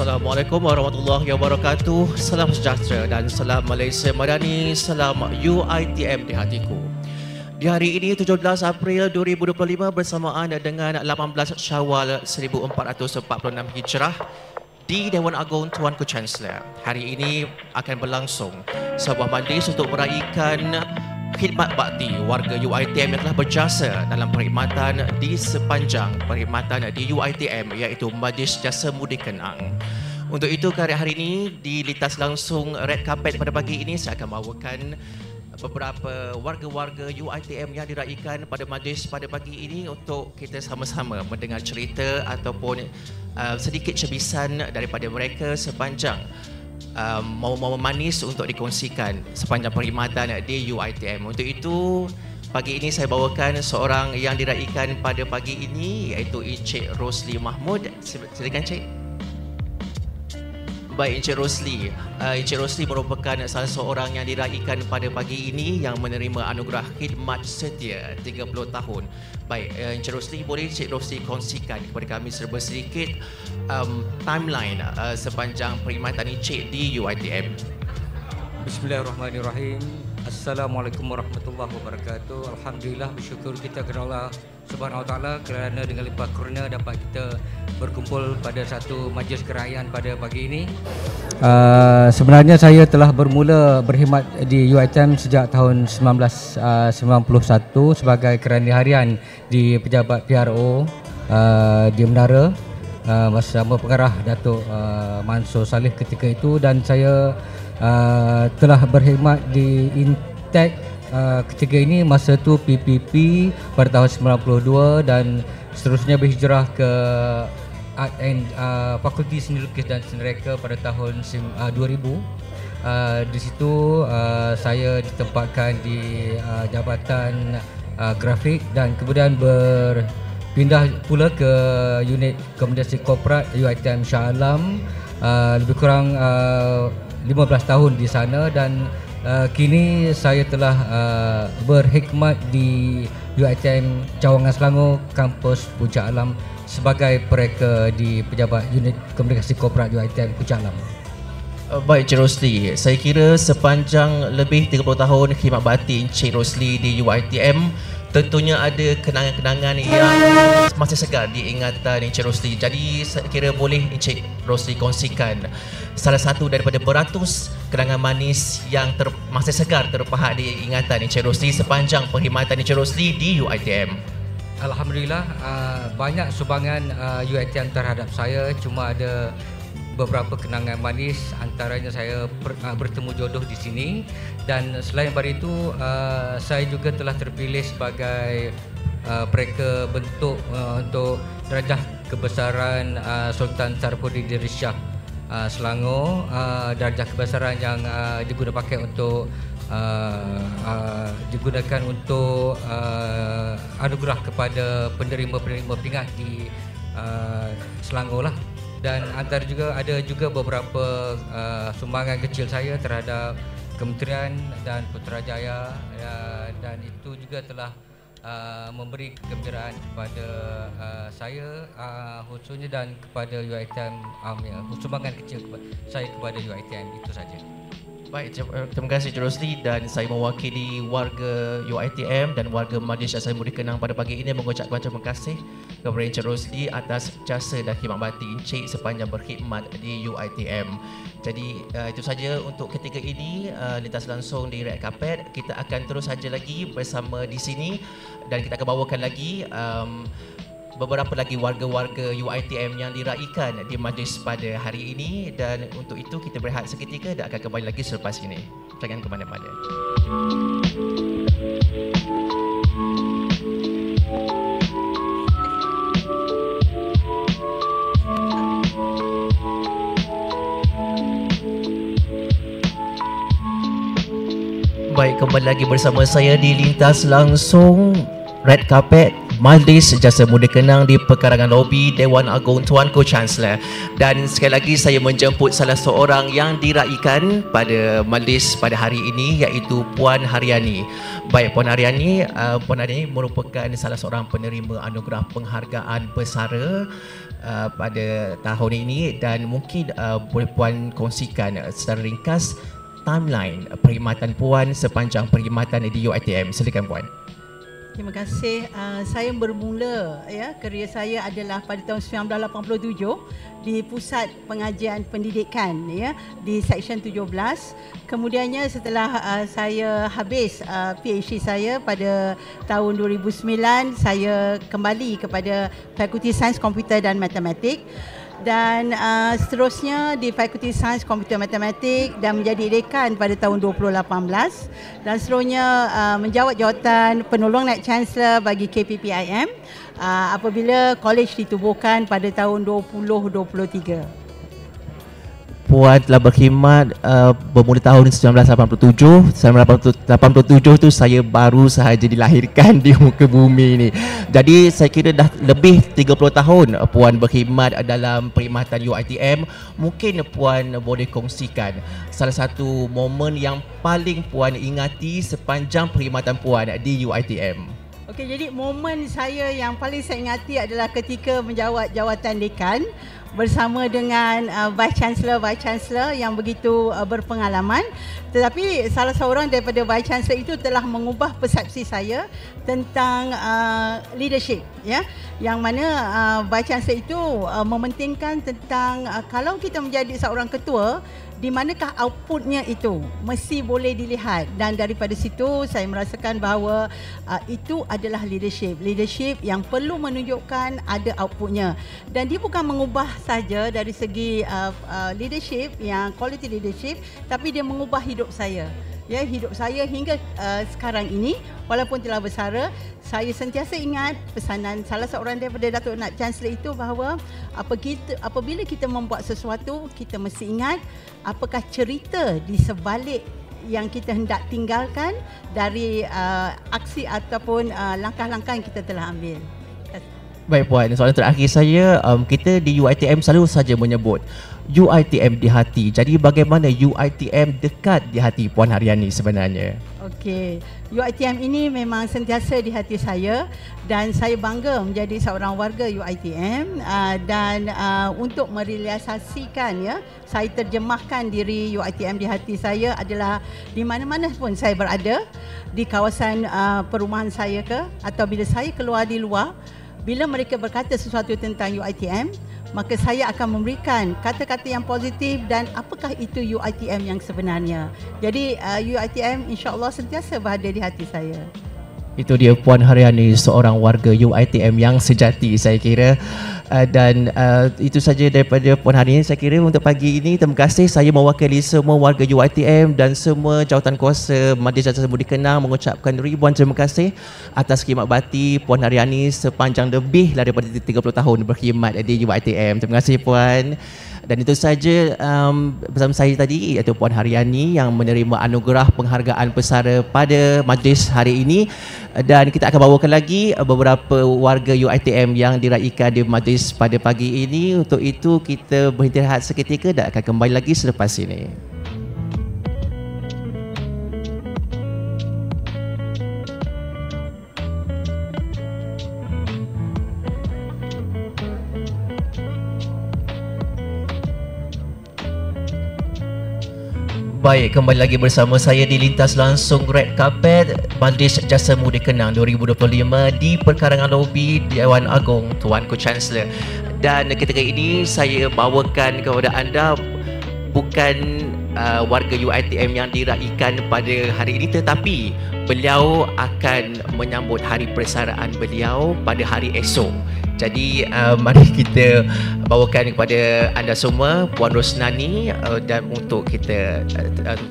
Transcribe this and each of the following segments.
Assalamualaikum warahmatullahi wabarakatuh. Salam sejahtera dan salam Malaysia Madani. Salam UiTM di hatiku. Di hari ini 17 April 2025 bersamaan dengan 18 Syawal 1446 Hijrah di Dewan Agung Tuanku Chancellor. Hari ini akan berlangsung sebuah majlis untuk meraihkan khidmat bakti warga UiTM yang telah berjasa dalam perkhidmatan di sepanjang perkhidmatan di UiTM, iaitu Majlis Jasa Mudi Kenang. Untuk itu hari ini di lintas langsung red carpet pada pagi ini saya akan membawakan beberapa warga-warga UiTM yang diraikan pada majlis pada pagi ini untuk kita sama-sama mendengar cerita ataupun sedikit cebisan daripada mereka sepanjang momen manis untuk dikongsikan sepanjang perkhidmatan di UiTM. Untuk itu, pagi ini saya bawakan seorang yang diraikan pada pagi ini, iaitu Encik Rosli Mahmud. Silakan Encik. Baik Encik Rosli. Encik Rosli merupakan salah seorang yang diraikan pada pagi ini yang menerima anugerah khidmat setia 30 tahun. Baik, Encik Rosli, boleh Encik Rosli kongsikan kepada kami serba sedikit timeline sepanjang perkhidmatan Encik di UiTM. Bismillahirrahmanirrahim. Assalamualaikum warahmatullahi wabarakatuh. Alhamdulillah, bersyukur kita kepada Allah Subhanahu Wa Taala kerana dengan limpah kurnia dapat kita berkumpul pada satu majlis kerajaan pada pagi ini. Sebenarnya saya telah bermula berkhidmat di UiTM sejak tahun 1991 sebagai kerani harian di pejabat PRO di Menara bersama pengarah Datuk Mansur Saleh ketika itu, dan saya telah berkhidmat di Intech ketika ini masa tu PPP pada tahun 92 dan seterusnya berhijrah ke Art and Fakulti Seni Lukis dan Seni Reka pada tahun 2000. Di situ saya ditempatkan di jabatan grafik dan kemudian berpindah pula ke unit komunikasi korporat UiTM Shah Alam, lebih kurang 15 tahun di sana, dan kini saya telah berkhidmat di UiTM Cawangan Selangor, kampus Puncak Alam sebagai pereka di pejabat unit komunikasi korporat UiTM Puncak Alam. Baik Encik Rosli, saya kira sepanjang lebih 30 tahun khidmat bakti Encik Rosli di UiTM, tentunya ada kenangan-kenangan yang masih segar di ingatan Encik Rosli. Jadi saya kira boleh Encik Rosli kongsikan salah satu daripada beratus kenangan manis yang masih segar terpahat di ingatan Encik Rosli sepanjang perkhidmatan Encik Rosli di UiTM. Alhamdulillah, banyak sumbangan UiTM terhadap saya, cuma ada beberapa kenangan manis, antaranya saya bertemu jodoh di sini, dan selain daripada itu saya juga telah terpilih sebagai pereka bentuk untuk darjah kebesaran Sultan Sarafuddin Idris Shah Selangor, darjah kebesaran yang digunakan untuk anugerah kepada penerima-penerima peringkat di Selangor lah. Dan antara juga ada juga beberapa sumbangan kecil saya terhadap kementerian dan Putrajaya, dan itu juga telah memberi kegembiraan kepada saya khususnya dan kepada UiTM, sumbangan kecil saya kepada UiTM. Itu saja. Baik, terima kasih Encik Rosli, dan saya mewakili warga UiTM dan warga Majlis Jasa Mudi Kenang pada pagi ini mengucapkan terima kasih kepada Encik Rosli atas jasa dan khidmat bakti Encik sepanjang berkhidmat di UiTM. Jadi itu saja untuk ketika ini lintas langsung di red carpet. Kita akan terus saja lagi bersama di sini dan kita akan bawakan lagi beberapa lagi warga-warga UiTM yang diraikan di majlis pada hari ini, dan untuk itu kita berehat seketika dan akan kembali lagi selepas ini. Jangan ke mana-mana. Baik, kembali lagi bersama saya di lintas langsung red carpet Majlis Jasa Mudi Kenang di pekarangan lobi Dewan Agung Tuanku Chancellor. Dan sekali lagi saya menjemput salah seorang yang diraikan pada majlis pada hari ini, iaitu Puan Haryani. Baik, Puan Haryani merupakan salah seorang penerima anugerah penghargaan bersara pada tahun ini, dan mungkin boleh Puan kongsikan secara ringkas timeline perkhidmatan Puan sepanjang perkhidmatan di UiTM. Silakan Puan. Terima kasih. Saya bermula kerjaya saya adalah pada tahun 1987 di Pusat Pengajian Pendidikan di Seksyen 17. Kemudiannya setelah saya habis PhD saya pada tahun 2009, saya kembali kepada Fakulti Sains Komputer dan Matematik. Dan seterusnya di Fakulti Sains Komputer Matematik dan menjadi dekan pada tahun 2018, dan seterusnya menjawat jawatan penolong Naib Chancellor bagi KPPIM apabila kolej ditubuhkan pada tahun 2023. Puan telah berkhidmat bermula tahun 1987. 1987 tu saya baru sahaja dilahirkan di muka bumi ni. Jadi saya kira dah lebih 30 tahun Puan berkhidmat dalam perkhidmatan UiTM. Mungkin Puan boleh kongsikan salah satu momen yang paling Puan ingati sepanjang perkhidmatan Puan di UiTM. Okey, jadi momen saya yang paling saya ingati adalah ketika menjawat jawatan dekan bersama dengan Vice Chancellor yang begitu berpengalaman. Tetapi salah seorang daripada Vice Chancellor itu telah mengubah persepsi saya tentang leadership, yang mana Vice Chancellor itu mementingkan tentang kalau kita menjadi seorang ketua, di manakah outputnya itu mesti boleh dilihat, dan daripada situ saya merasakan bahawa itu adalah leadership yang perlu menunjukkan ada outputnya, dan dia bukan mengubah saja dari segi leadership yang quality leadership, tapi dia mengubah hidup saya. Hidup saya hingga sekarang ini, walaupun telah bersara, saya sentiasa ingat pesanan salah seorang daripada Datuk Naib Chancellor itu bahawa apabila kita membuat sesuatu, kita mesti ingat apakah cerita di sebalik yang kita hendak tinggalkan dari aksi ataupun langkah-langkah yang kita telah ambil. Baik Puan, soalan terakhir saya, kita di UiTM selalu saja menyebut UiTM di hati. Jadi bagaimana UiTM dekat di hati Puan Haryani sebenarnya? Okey, UiTM ini memang sentiasa di hati saya, dan saya bangga menjadi seorang warga UiTM, dan untuk merealisasikan saya terjemahkan diri UiTM di hati saya adalah di mana-mana pun saya berada, di kawasan perumahan saya ke, atau bila saya keluar di luar, bila mereka berkata sesuatu tentang UiTM, maka saya akan memberikan kata-kata yang positif dan apakah itu UiTM yang sebenarnya. Jadi UiTM insya-Allah sentiasa berada di hati saya. Itu dia Puan Haryani, seorang warga UiTM yang sejati saya kira. Dan itu saja daripada Puan Haryani saya kira untuk pagi ini. Terima kasih, saya mewakili semua warga UiTM dan semua jawatan kuasa Majlis Jasa Budi Kenang mengucapkan ribuan terima kasih atas khidmat bakti Puan Haryani sepanjang lebih daripada 30 tahun berkhidmat di UiTM. Terima kasih Puan. Dan itu saja bersama saya tadi, iaitu Puan Haryani yang menerima anugerah penghargaan pesara pada majlis hari ini. Dan kita akan bawakan lagi beberapa warga UiTM yang diraikan di majlis pada pagi ini. Untuk itu kita berhenti rehat seketika dan akan kembali lagi selepas ini. Baik, kembali lagi bersama saya di Lintas Langsung Red Carpet Majlis Jasa Budi Kenang 2025 di perkarangan lobi Dewan Agong Tuanku Chancellor. Dan ketika ini saya bawakan kepada anda bukan warga UiTM yang diraikan pada hari ini, tetapi beliau akan menyambut hari persaraan beliau pada hari esok. Jadi mari kita bawakan kepada anda semua Puan Rosnani dan untuk kita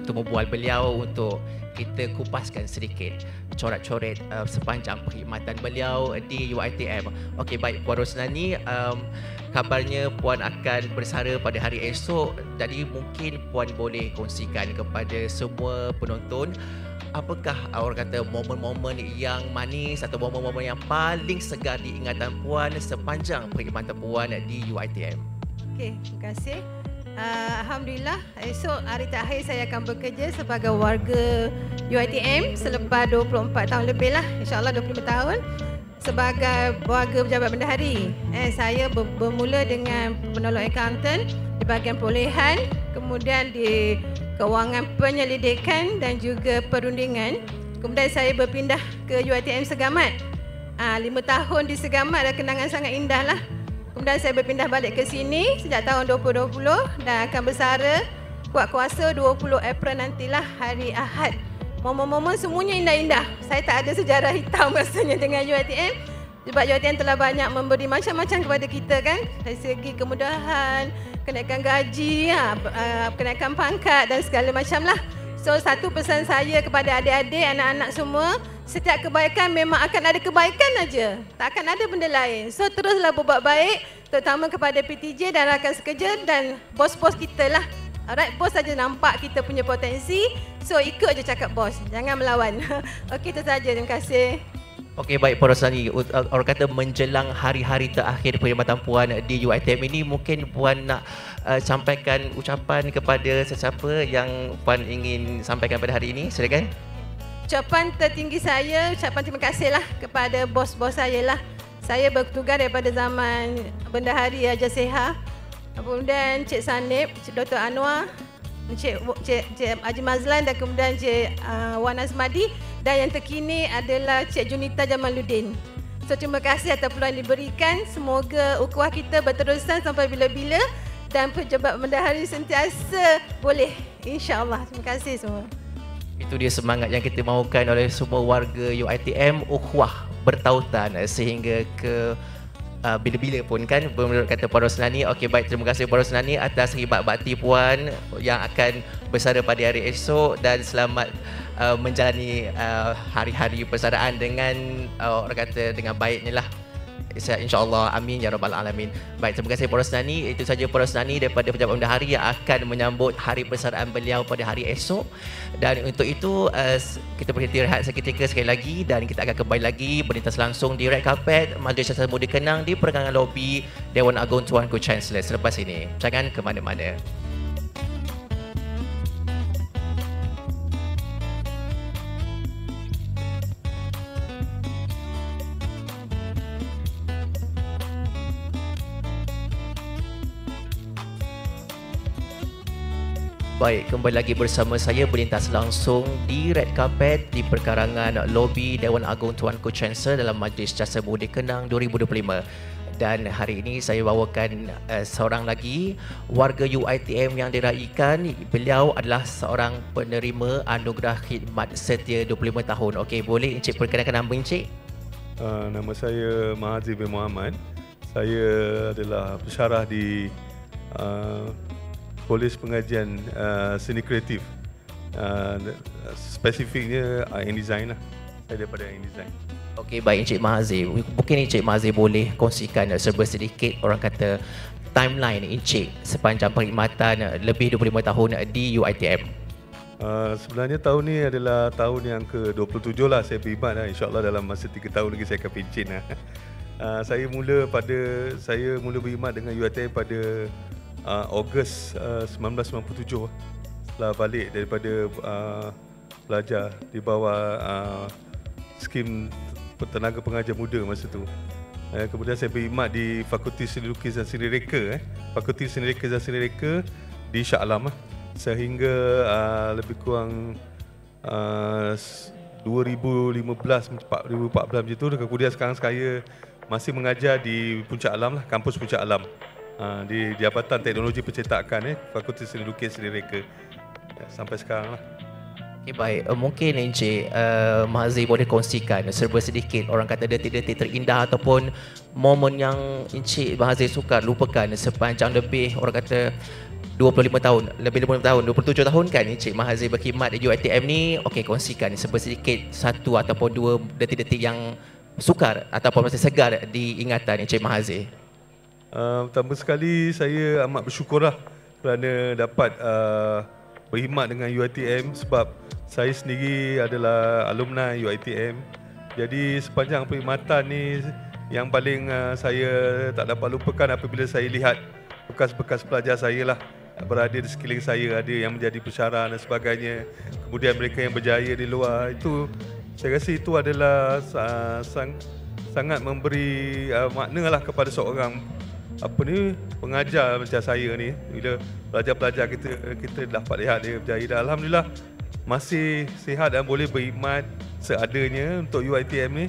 untuk membual beliau, untuk kita kupaskan sedikit coret-coret sepanjang perkhidmatan beliau di UiTM. Okey, baik Puan Rosnani, kabarnya Puan akan bersara pada hari esok. Jadi mungkin Puan boleh kongsikan kepada semua penonton apakah orang kata momen-momen yang manis atau momen-momen yang paling segar di ingatan Puan sepanjang perkhidmatan Puan di UiTM. Okey, terima kasih. Alhamdulillah, esok hari terakhir saya akan bekerja sebagai warga UiTM selepas 24 tahun lebih lah, insyaAllah 25 tahun. sebagai warga pejabat bendahari. Saya bermula dengan penolong accountant di bahagian perolehan, kemudian di kewangan penyelidikan dan juga perundingan. Kemudian saya berpindah ke UiTM Segamat. 5 tahun di Segamat dah kenangan sangat indah lah. Kemudian saya berpindah balik ke sini sejak tahun 2020 dan akan bersara kuat kuasa 20 April nantilah, hari Ahad. Momen-momen semuanya indah-indah. Saya tak ada sejarah hitam rasanya dengan UiTM. Sebab UiTM telah banyak memberi macam-macam kepada kita kan. Dari segi kemudahan, kenaikan gaji, kenaikan pangkat dan segala macam lah. So satu pesan saya kepada adik-adik, anak-anak semua, setiap kebaikan memang akan ada kebaikan aja. Tak akan ada benda lain. So teruslah berbuat baik, terutama kepada PTJ dan rakan sekerja dan bos-bos kita lah. Alright, bos saja nampak kita punya potensi, so ikut je cakap bos, jangan melawan. Okey, itu saja. Terima kasih. Okey, baik Puan Rosnani. Orang kata menjelang hari-hari terakhir perkhidmatan Puan di UiTM ini, mungkin Puan nak sampaikan ucapan kepada sesiapa yang Puan ingin sampaikan pada hari ini. Silakan. Ucapan tertinggi saya, ucapan terima kasih lah kepada bos-bos saya lah. Saya bertugas daripada zaman Bendahari Haji Seha. Kemudian Cik Sanib, Cik Dr. Anwar, Cik Haji Mazlan dan kemudian Cik Wan Azmadi, dan yang terkini adalah Cik Junita Jamaluddin. So terima kasih atas peluang yang diberikan. Semoga ukhuwah kita berterusan sampai bila-bila dan pejabat bendahari sentiasa boleh, insya-Allah. Terima kasih semua. Itu dia semangat yang kita mahukan oleh semua warga UiTM, ukhuwah bertautan sehingga ke bila-bila pun kan, menurut kata Puan Rosnani. Okey, baik, terima kasih Puan Rosnani atas khidmat bakti Puan yang akan bersara pada hari esok, dan selamat menjalani hari-hari persaraan dengan orang kata dengan baiknya lah, insya-Allah. Amin ya rabbal alamin. Baik, terima kasih Puan Rosnani. Itu saja Puan Rosnani daripada Pejabat Bendahari yang akan menyambut hari persaraan beliau pada hari esok. Dan untuk itu kita berhenti rehat seketika sekali lagi, dan kita akan kembali lagi berlintas langsung di red carpet Majlis Syarikat Muda Kenang di pergangan lobi Dewan Agung Tuanku Chancellor selepas ini. Jangan ke mana-mana. Baik, kembali lagi bersama saya berlintas langsung di red carpet di perkarangan lobi Dewan Agung Tuanku Chancellor dalam Majlis Jasa Muda Kenang 2025. Dan hari ini saya bawakan seorang lagi warga UiTM yang diraikan. Beliau adalah seorang penerima anugerah khidmat setia 25 tahun. Okey, boleh Encik perkenalkan nama Encik? Nama saya Mahathir bin Muhammad. Saya adalah pensyarah di Kolej Pengajian Seni Kreatif, spesifiknya InDesign lah. Saya daripada InDesign. Okey, baik Encik Mahathir. Mungkin Encik Mahathir boleh kongsikan serba sedikit orang kata timeline Encik sepanjang perkhidmatan lebih 25 tahun di UiTM. Sebenarnya tahun ni adalah tahun yang ke-27 lah saya berkhidmat lah. InsyaAllah dalam masa 3 tahun lagi saya akan pencen lah. Saya mula berkhidmat dengan UiTM pada Ogos 1997 setelah balik daripada belajar di bawah skim tenaga pengajar muda masa tu. Kemudian saya berkhidmat di Fakulti Seni Lukis dan Seni Reka, Fakulti Seni Lukis dan Seni Reka di Shah Alam sehingga lebih kurang 2015-2014 macam tu. Kemudian sekarang saya masih mengajar di Puncak Alam lah, kampus Puncak Alam. Di Jabatan Teknologi Percetakan Fakulti Seni Lukis Seni Reka sampai sekarang lah. Okay, baik. Mungkin Encik Mahathir boleh kongsikan serba sedikit orang kata detik-detik terindah ataupun momen yang Encik Mahathir sukar lupakan sepanjang lebih orang kata 25 tahun, lebih 25 tahun, 27 tahun kan Encik Mahathir berkhidmat di UiTM ni. Okey, kongsikan serba sedikit satu ataupun dua detik-detik yang sukar ataupun masih segar di ingatan Encik Mahathir. Pertama sekali saya amat bersyukurlah kerana dapat berkhidmat dengan UiTM sebab saya sendiri adalah alumni UiTM. Jadi sepanjang perkhidmatan ni yang paling saya tak dapat lupakan apabila saya lihat bekas-bekas pelajar saya lah berada di sekeliling saya, ada yang menjadi pensyarah dan sebagainya. Kemudian mereka yang berjaya di luar, itu saya rasa itu adalah sangat sangat memberi makna lah kepada seorang pengajar macam saya ni. Bila pelajar-pelajar kita dapat lihat dia berjaya, dan alhamdulillah masih sihat dan boleh berkhidmat seadanya untuk UiTM ni,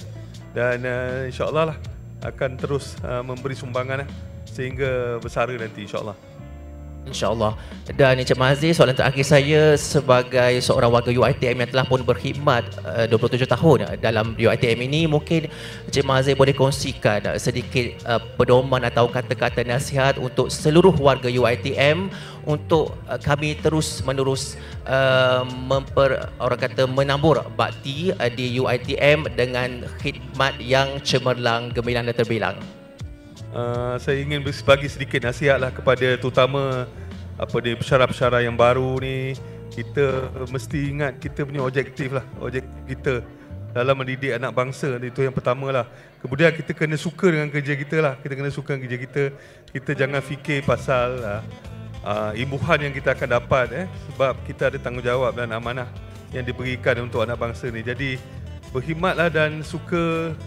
dan insya-Allah lah akan terus memberi sumbangan sehingga bersara nanti insya-Allah. InsyaAllah. Dan Encik Mahathir, soalan terakhir saya sebagai seorang warga UiTM yang telah pun berkhidmat 27 tahun dalam UiTM ini, mungkin Encik Mahathir boleh kongsikan sedikit pedoman atau kata-kata nasihat untuk seluruh warga UiTM untuk kami terus menerus menambur bakti di UiTM dengan khidmat yang cemerlang, gemilang dan terbilang. Saya ingin bagi sedikit nasihat lah kepada terutama pensyarah-pensyarah yang baru ni. Kita mesti ingat kita punya objektif lah, objektif kita dalam mendidik anak bangsa, itu yang pertama lah. Kemudian kita kena suka dengan kerja kita lah, kita kena suka dengan kerja kita. Kita jangan fikir pasal imbuhan yang kita akan dapat, sebab kita ada tanggungjawab dan amanah yang diberikan untuk anak bangsa ni. Jadi berkhidmatlah dan suka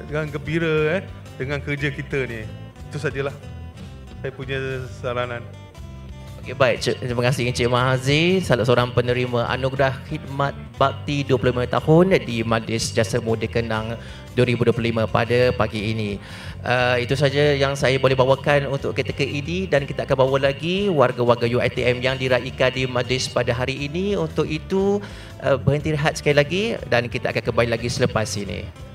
dengan gembira dengan kerja kita ni. Itu sajalah saya punya saranan. Okey, baik. Terima kasih Encik Mahathir, salah seorang penerima anugerah khidmat bakti 25 tahun di Majlis Jasa Muda Kenang 2025 pada pagi ini. Itu saja yang saya boleh bawakan untuk ketika ini, dan kita akan bawa lagi warga-warga UiTM yang diraikan di majlis pada hari ini. Untuk itu berhenti rehat sekali lagi dan kita akan kembali lagi selepas ini.